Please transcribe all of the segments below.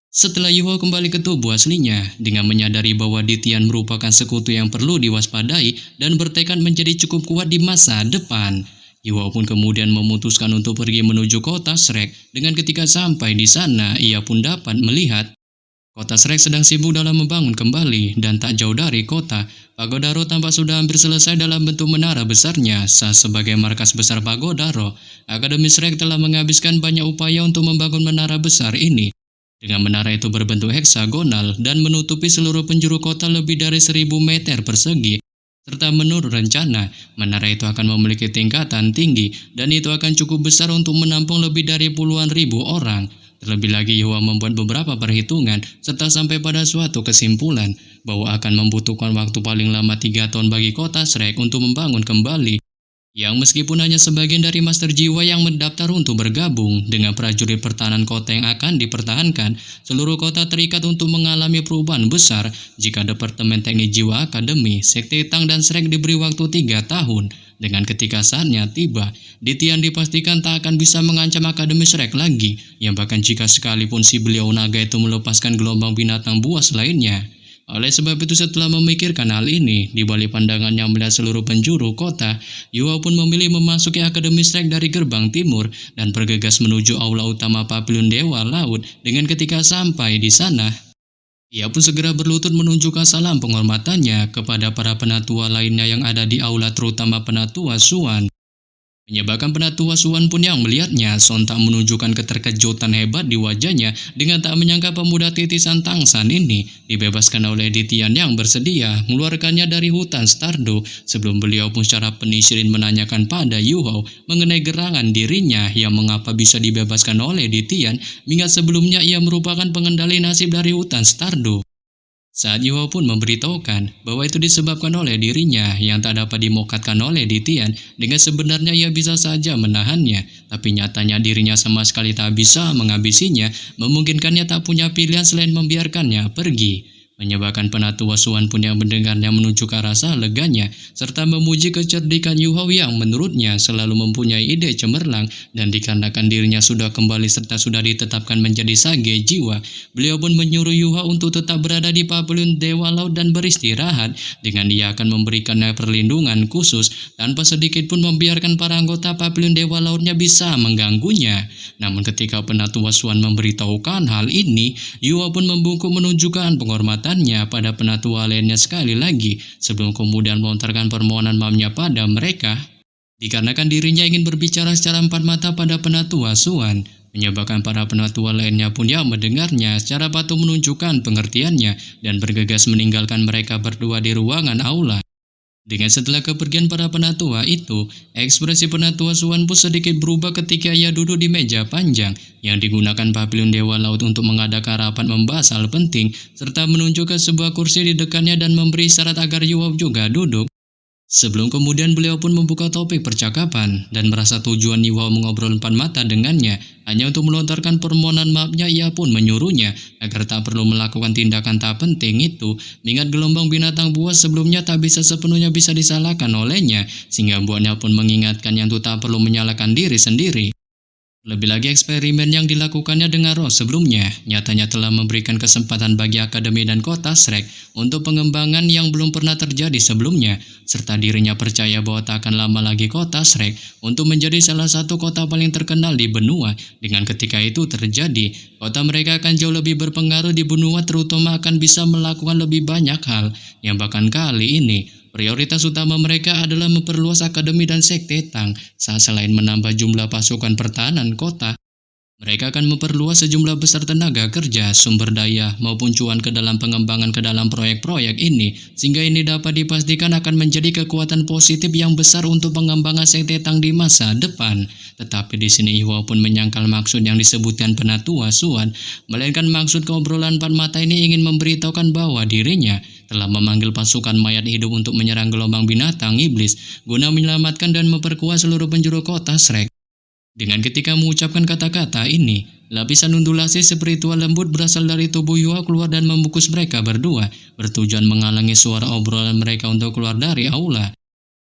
Setelah Yuho kembali ke tubuh aslinya, dengan menyadari bahwa Ditian merupakan sekutu yang perlu diwaspadai dan bertekad menjadi cukup kuat di masa depan. Yuho pun kemudian memutuskan untuk pergi menuju kota Shrek, dengan ketika sampai di sana ia pun dapat melihat kota Shrek sedang sibuk dalam membangun kembali dan tak jauh dari kota. Pagoda Ro tampak sudah hampir selesai dalam bentuk menara besarnya. Sebagai markas besar Pagoda Ro, Akademi Shrek telah menghabiskan banyak upaya untuk membangun menara besar ini. Dengan menara itu berbentuk heksagonal dan menutupi seluruh penjuru kota lebih dari 1.000 meter persegi. Serta menurut rencana, menara itu akan memiliki tingkatan tinggi dan itu akan cukup besar untuk menampung lebih dari puluhan ribu orang. Terlebih lagi Yuwa membuat beberapa perhitungan serta sampai pada suatu kesimpulan bahwa akan membutuhkan waktu paling lama 3 tahun bagi kota Shrek untuk membangun kembali, yang meskipun hanya sebagian dari master jiwa yang mendaftar untuk bergabung dengan prajurit pertahanan kota yang akan dipertahankan, seluruh kota terikat untuk mengalami perubahan besar jika Departemen Teknik Jiwa Akademi, Sekte Tang dan Shrek diberi waktu 3 tahun. Dengan ketika saatnya tiba, Ditian dipastikan tak akan bisa mengancam Akademi Shrek lagi, yang bahkan jika sekalipun si beliau naga itu melepaskan gelombang binatang buas lainnya. Oleh sebab itu setelah memikirkan hal ini, di balik pandangannya melihat seluruh penjuru kota, Yuwa pun memilih memasuki Akademi Shrek dari gerbang timur dan bergegas menuju aula utama Pavilion Dewa Laut. Dengan ketika sampai di sana, ia pun segera berlutut menunjukkan salam penghormatannya kepada para penatua lainnya yang ada di aula, terutama penatua Suan. Menyebabkan penatua Suan pun yang melihatnya sontak menunjukkan keterkejutan hebat di wajahnya dengan tak menyangka pemuda titisan Tangsan ini dibebaskan oleh Ditian yang bersedia mengeluarkannya dari hutan Stardo. Sebelum beliau pun secara penisirin menanyakan pada Yuho mengenai gerangan dirinya yang mengapa bisa dibebaskan oleh Ditian, mengingat sebelumnya ia merupakan pengendali nasib dari hutan Stardo. Saat Yuho pun memberitahukan bahwa itu disebabkan oleh dirinya yang tak dapat dimokatkan oleh Ditian, dengan sebenarnya ia bisa saja menahannya, tapi nyatanya dirinya sama sekali tak bisa menghabisinya, memungkinkannya tak punya pilihan selain membiarkannya pergi. Menyebabkan penatua Suan pun yang mendengarnya menunjukkan rasa leganya, serta memuji kecerdikan Yuho yang menurutnya selalu mempunyai ide cemerlang, dan dikarenakan dirinya sudah kembali serta sudah ditetapkan menjadi sage jiwa, beliau pun menyuruh Yuho untuk tetap berada di Pavilion Dewa Laut dan beristirahat, dengan ia akan memberikannya perlindungan khusus tanpa sedikit pun membiarkan para anggota Pavilion Dewa Lautnya bisa mengganggunya. Namun ketika penatua Suan memberitahukan hal ini, Yuho pun membungkuk menunjukkan penghormatannya pada penatua lainnya sekali lagi sebelum kemudian melontarkan permohonan maafnya pada mereka. Dikarenakan dirinya ingin berbicara secara empat mata pada penatua Suan, menyebabkan para penatua lainnya pun yang mendengarnya secara patuh menunjukkan pengertiannya dan bergegas meninggalkan mereka berdua di ruangan aula. Dengan setelah kepergian para penatua itu, ekspresi penatua Suan pun sedikit berubah ketika ia duduk di meja panjang yang digunakan Pavilion Dewa Laut untuk mengadakan rapat membahas hal penting, serta menunjukkan sebuah kursi di dekatnya dan memberi syarat agar Yuo juga duduk. Sebelum kemudian beliau pun membuka topik percakapan dan merasa tujuan Yuho mengobrol empat mata dengannya hanya untuk melontarkan permohonan maafnya. Ia pun menyuruhnya agar tak perlu melakukan tindakan tak penting itu, mengingat gelombang binatang buas sebelumnya tak bisa sepenuhnya bisa disalahkan olehnya, sehingga buahnya pun mengingatkannya untuk tak perlu menyalahkan diri sendiri. Lebih lagi eksperimen yang dilakukannya dengan Roh sebelumnya nyatanya telah memberikan kesempatan bagi Akademi dan kota Shrek untuk pengembangan yang belum pernah terjadi sebelumnya, serta dirinya percaya bahwa tak akan lama lagi kota Shrek untuk menjadi salah satu kota paling terkenal di benua. Dengan ketika itu terjadi, kota mereka akan jauh lebih berpengaruh di benua, terutama akan bisa melakukan lebih banyak hal yang bahkan kali ini prioritas utama mereka adalah memperluas Akademi dan Sekte Tang. Selain menambah jumlah pasukan pertahanan kota, mereka akan memperluas sejumlah besar tenaga kerja, sumber daya, maupun cuan ke dalam pengembangan ke dalam proyek-proyek ini, sehingga ini dapat dipastikan akan menjadi kekuatan positif yang besar untuk pengembangan Sekte Tang di masa depan. Tetapi di sini Iwa pun menyangkal maksud yang disebutkan penatua Suan, melainkan maksud keobrolan empat mata ini ingin memberitahukan bahwa dirinya telah memanggil pasukan mayat hidup untuk menyerang gelombang binatang iblis guna menyelamatkan dan memperkuat seluruh penjuru kota Shrek. Dengan ketika mengucapkan kata-kata ini, lapisan undulasi spiritual lembut berasal dari tubuh Yuho keluar dan membungkus mereka berdua, bertujuan menghalangi suara obrolan mereka untuk keluar dari aula.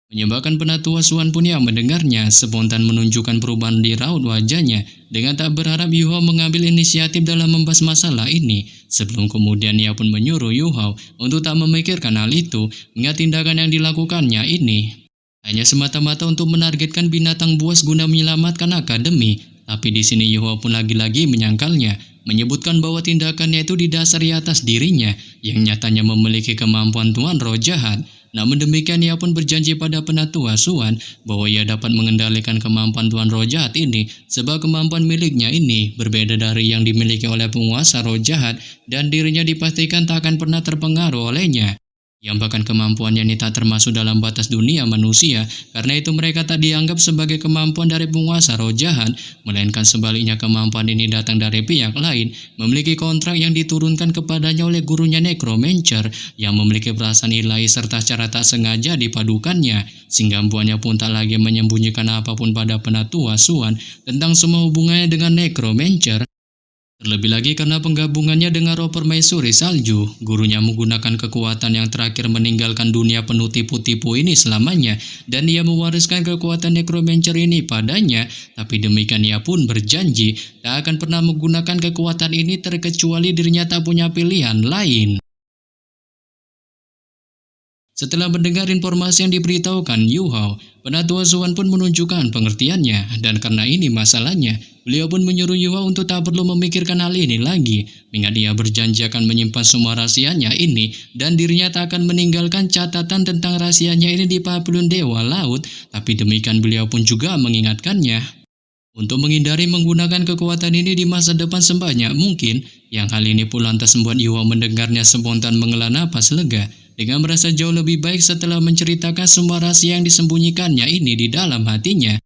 Menyebabkan penatua Suan pun yang mendengarnya spontan menunjukkan perubahan di raut wajahnya dengan tak berharap Yuhao mengambil inisiatif dalam membahas masalah ini. Sebelum kemudian ia pun menyuruh Yuhao untuk tak memikirkan hal itu, mengingat tindakan yang dilakukannya ini hanya semata-mata untuk menargetkan binatang buas guna menyelamatkan akademi. Tapi di sini Yuhao pun lagi-lagi menyangkalnya, menyebutkan bahwa tindakannya itu didasari atas dirinya yang nyatanya memiliki kemampuan tuan roh jahat. Namun demikian ia pun berjanji pada penatua Suan bahwa ia dapat mengendalikan kemampuan tuan roh jahat ini sebab kemampuan miliknya ini berbeda dari yang dimiliki oleh penguasa roh jahat dan dirinya dipastikan tak akan pernah terpengaruh olehnya. Yang bahkan kemampuannya ini tak termasuk dalam batas dunia manusia, karena itu mereka tak dianggap sebagai kemampuan dari penguasa roh jahat, melainkan sebaliknya kemampuan ini datang dari pihak lain, memiliki kontrak yang diturunkan kepadanya oleh gurunya Necromancer, yang memiliki perasaan ilahi serta secara tak sengaja dipadukannya, sehingga buahnya pun tak lagi menyembunyikan apapun pada penatua Suan tentang semua hubungannya dengan Necromancer. Terlebih lagi karena penggabungannya dengan roh permaisuri salju, gurunya menggunakan kekuatan yang terakhir meninggalkan dunia penuh tipu-tipu ini selamanya, dan ia mewariskan kekuatan Necromancer ini padanya, tapi demikian ia pun berjanji tak akan pernah menggunakan kekuatan ini terkecuali dirinya tak punya pilihan lain. Setelah mendengar informasi yang diberitahukan Yuhao, penatua Suan pun menunjukkan pengertiannya, dan karena ini masalahnya, beliau pun menyuruh Yuhao untuk tak perlu memikirkan hal ini lagi, mengingat dia berjanji akan menyimpan semua rahasianya ini, dan dirinya tak akan meninggalkan catatan tentang rahasianya ini di Pavilion Dewa Laut, tapi demikian beliau pun juga mengingatkannya untuk menghindari menggunakan kekuatan ini di masa depan sebanyak mungkin, yang hal ini pun lantas membuat Yuhao mendengarnya spontan menghela napas lega, dengan merasa jauh lebih baik setelah menceritakan semua rahasia yang disembunyikannya ini di dalam hatinya.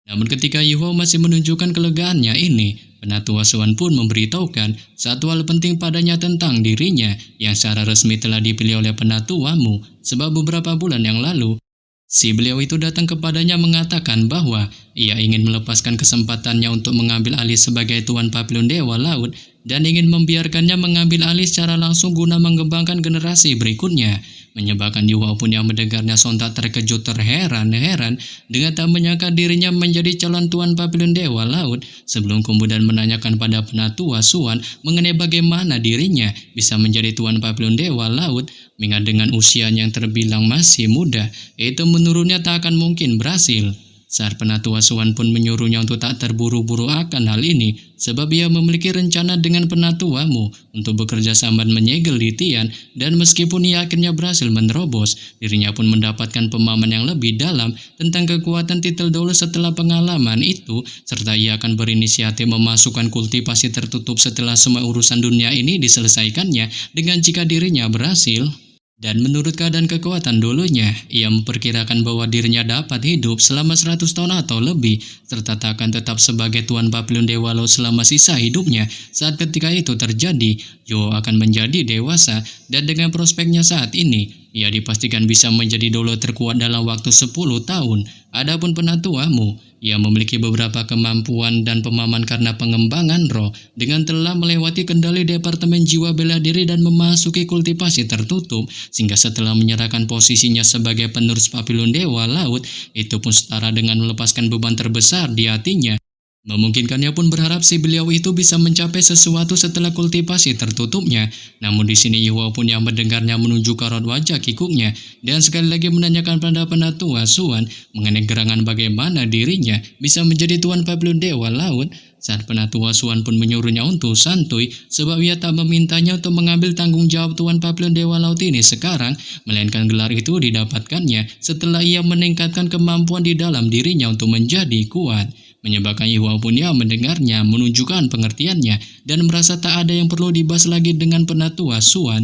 Namun ketika Yuhao masih menunjukkan kelegaannya ini, penatua Suan pun memberitahukan satu hal penting padanya tentang dirinya yang secara resmi telah dipilih oleh penatuamu, sebab beberapa bulan yang lalu si beliau itu datang kepadanya mengatakan bahwa ia ingin melepaskan kesempatannya untuk mengambil alih sebagai Tuan Pavilion Dewa Laut dan ingin membiarkannya mengambil alih secara langsung guna mengembangkan generasi berikutnya. Menyebabkan Yuhao pun yang mendengarnya sontak terkejut terheran-heran dengan tak menyangka dirinya menjadi calon Tuan Pavilion Dewa Laut sebelum kemudian menanyakan pada penatua Suan mengenai bagaimana dirinya bisa menjadi Tuan Pavilion Dewa Laut, mengingat dengan usianya yang terbilang masih muda, itu menurutnya tak akan mungkin berhasil. Saat penatua Suan pun menyuruhnya untuk tak terburu-buru akan hal ini, sebab ia memiliki rencana dengan penatuamu untuk bekerja sama menyegel Litian, dan meskipun ia akhirnya berhasil menerobos, dirinya pun mendapatkan pemahaman yang lebih dalam tentang kekuatan titel Dolo setelah pengalaman itu, serta ia akan berinisiatif memasukkan kultivasi tertutup setelah semua urusan dunia ini diselesaikannya dengan jika dirinya berhasil. Dan menurut keadaan kekuatan dulunya, ia memperkirakan bahwa dirinya dapat hidup selama 100 tahun atau lebih, serta tak akan tetap sebagai Tuan Pavilion Dewa Laut selama sisa hidupnya. Saat ketika itu terjadi, Yuhao akan menjadi dewasa, dan dengan prospeknya saat ini, ia dipastikan bisa menjadi Dolo terkuat dalam waktu 10 tahun. Adapun penatuamu, ia memiliki beberapa kemampuan dan pemahaman karena pengembangan roh dengan telah melewati kendali Departemen Jiwa Bela Diri dan memasuki kultivasi tertutup, sehingga setelah menyerahkan posisinya sebagai penerus Pavilion Dewa Laut, itu pun setara dengan melepaskan beban terbesar di hatinya. Memungkinkannya pun berharap si beliau itu bisa mencapai sesuatu setelah kultivasi tertutupnya. Namun di sini Yuhao pun yang mendengarnya menunjuk ke raut wajah kikuknya dan sekali lagi menanyakan pada penatua Suan mengenai gerangan bagaimana dirinya bisa menjadi Tuan Pavilion Dewa Laut. Saat penatua Suan pun menyuruhnya untuk santuy sebab ia tak memintanya untuk mengambil tanggung jawab Tuan Pavilion Dewa Laut ini sekarang, melainkan gelar itu didapatkannya setelah ia meningkatkan kemampuan di dalam dirinya untuk menjadi kuat. Menyebabkan Yuhao pun yang mendengarnya menunjukkan pengertiannya dan merasa tak ada yang perlu dibahas lagi dengan penatua Suan.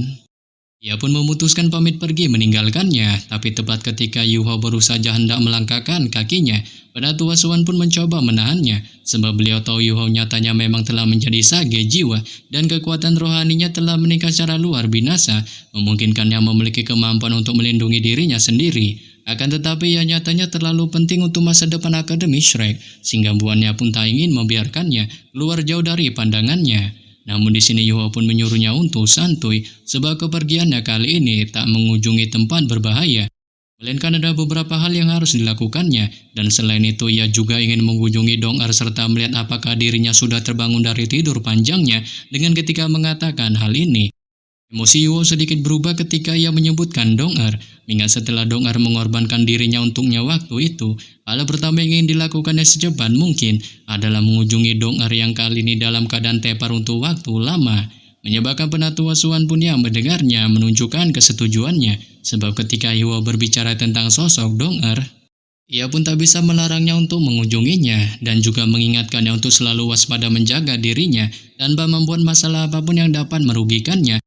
Ia pun memutuskan pamit pergi meninggalkannya, tapi tepat ketika Yuhao baru saja hendak melangkahkan kakinya, penatua Suan pun mencoba menahannya, sebab beliau tahu Yuhao nyatanya memang telah menjadi sage jiwa dan kekuatan rohaninya telah meningkat secara luar binasa, memungkinkannya memiliki kemampuan untuk melindungi dirinya sendiri. Akan tetapi ia nyatanya terlalu penting untuk masa depan Akademi Shrek, sehingga buannya pun tak ingin membiarkannya keluar jauh dari pandangannya. Namun di sini Yuhao pun menyuruhnya untuk santuy, sebab kepergiannya kali ini tak mengunjungi tempat berbahaya, Melainkan ada beberapa hal yang harus dilakukannya, dan selain itu ia juga ingin mengunjungi Dong-er serta melihat apakah dirinya sudah terbangun dari tidur panjangnya dengan ketika mengatakan hal ini. Emosi Yuo sedikit berubah ketika ia menyebutkan Dong-er, mengingat setelah Dong-er mengorbankan dirinya untuknya waktu itu, hal pertama yang ingin dilakukannya secepat mungkin adalah mengunjungi Dong-er yang kali ini dalam keadaan tepar untuk waktu lama. Menyebabkan penatua Suan pun yang mendengarnya menunjukkan kesetujuannya, sebab ketika Yuo berbicara tentang sosok Dong-er, ia pun tak bisa melarangnya untuk mengunjunginya dan juga mengingatkannya untuk selalu waspada menjaga dirinya tanpa membuat masalah apapun yang dapat merugikannya.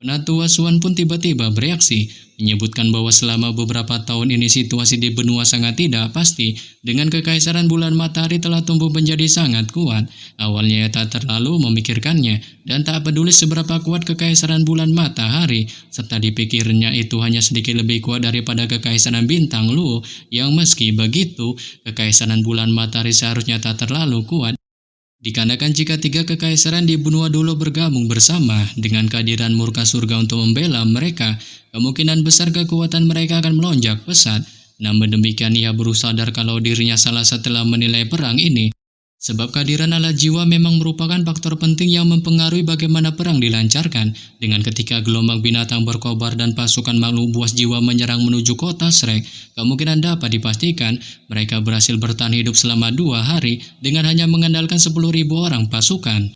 Penatua Suan pun tiba-tiba bereaksi, menyebutkan bahwa selama beberapa tahun ini situasi di benua sangat tidak pasti, dengan kekaisaran bulan matahari telah tumbuh menjadi sangat kuat. Awalnya ia tak terlalu memikirkannya, dan tak peduli seberapa kuat kekaisaran bulan matahari, serta dipikirnya itu hanya sedikit lebih kuat daripada kekaisaran bintang Luo, yang meski begitu, kekaisaran bulan matahari seharusnya tak terlalu kuat. Dikarenakan jika tiga kekaisaran di benua dulu bergabung bersama dengan kehadiran murka surga untuk membela mereka, kemungkinan besar kekuatan mereka akan melonjak pesat. Namun demikian ia berusaha sadar kalau dirinya salah setelah menilai perang ini. Sebab kehadiran alat jiwa memang merupakan faktor penting yang mempengaruhi bagaimana perang dilancarkan. Dengan ketika gelombang binatang berkobar dan pasukan makhluk buas jiwa menyerang menuju kota Shrek, kemungkinan dapat dipastikan mereka berhasil bertahan hidup selama 2 hari dengan hanya mengandalkan 10.000 orang pasukan.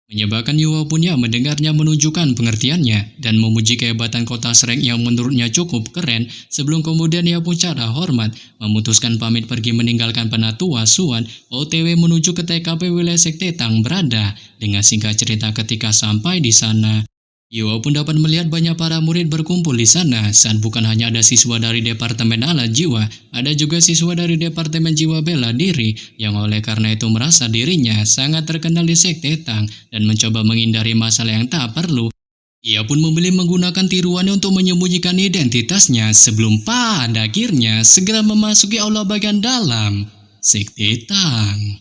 Menyebabkan Yuo pun yang mendengarnya menunjukkan pengertiannya dan memuji kehebatan kota Shrek yang menurutnya cukup keren, sebelum kemudian ia pun secara hormat memutuskan pamit pergi meninggalkan penatua Suan OTW menuju ke TKP wilayah Sekte Tang berada. Dengan singkat cerita ketika sampai di sana, Yuo pun dapat melihat banyak para murid berkumpul di sana saat bukan hanya ada siswa dari Departemen Alat Jiwa, ada juga siswa dari Departemen Jiwa Bela Diri yang oleh karena itu merasa dirinya sangat terkenal di Sekte Tang dan mencoba menghindari masalah yang tak perlu. Ia pun memilih menggunakan tiruannya untuk menyembunyikan identitasnya sebelum pada akhirnya segera memasuki aula bagian dalam Sekte Tang.